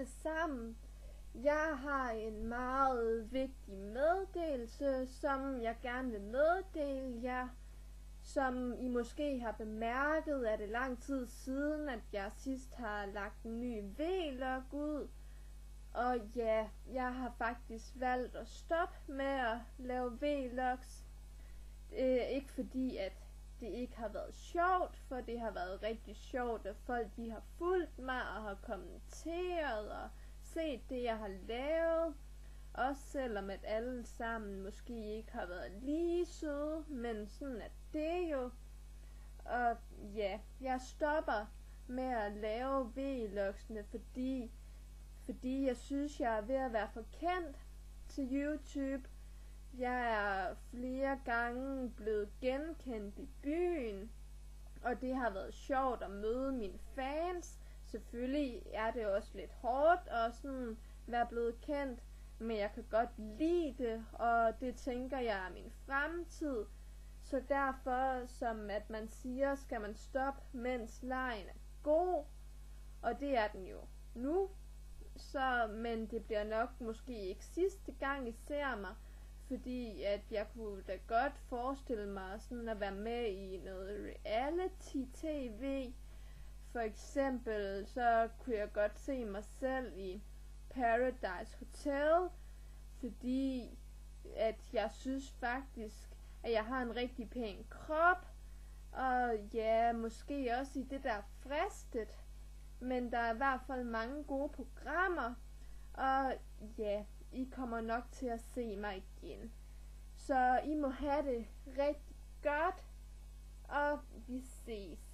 alle sammen. Jeg har en meget vigtig meddelelse, som jeg gerne vil meddele jer. Som I måske har bemærket, er det lang tid siden, at jeg sidst har lagt en ny vlog ud. Og ja, jeg har faktisk valgt at stoppe med at lave vlogs. Ikke fordi, at det ikke har været sjovt, for det har været rigtig sjovt, at folk de har fulgt mig og har kommenteret og set det, jeg har lavet. Også selvom at alle sammen måske ikke har været lige søde, men sådan er det jo. Og ja, jeg stopper med at lave vlogsene, fordi jeg synes, jeg er ved at være for kendt til YouTube. Jeg er flere gange blevet genkendt i byen, og det har været sjovt at møde mine fans. Selvfølgelig er det også lidt hårdt at sådan være blevet kendt, men jeg kan godt lide det, og det tænker jeg er min fremtid. Så derfor, som at man siger, skal man stoppe, mens lejen er god, og det er den jo nu. Men det bliver nok måske ikke sidste gang I ser mig, fordi at jeg kunne da godt forestille mig sådan at være med i noget reality-tv. For eksempel så kunne jeg godt se mig selv i Paradise Hotel, fordi at jeg synes faktisk, at jeg har en rigtig pæn krop, og ja, måske også i det der Fristet. Men der er i hvert fald mange gode programmer, og ja, I kommer nok til at se mig igen. Så I må have det rigtig godt, og vi ses.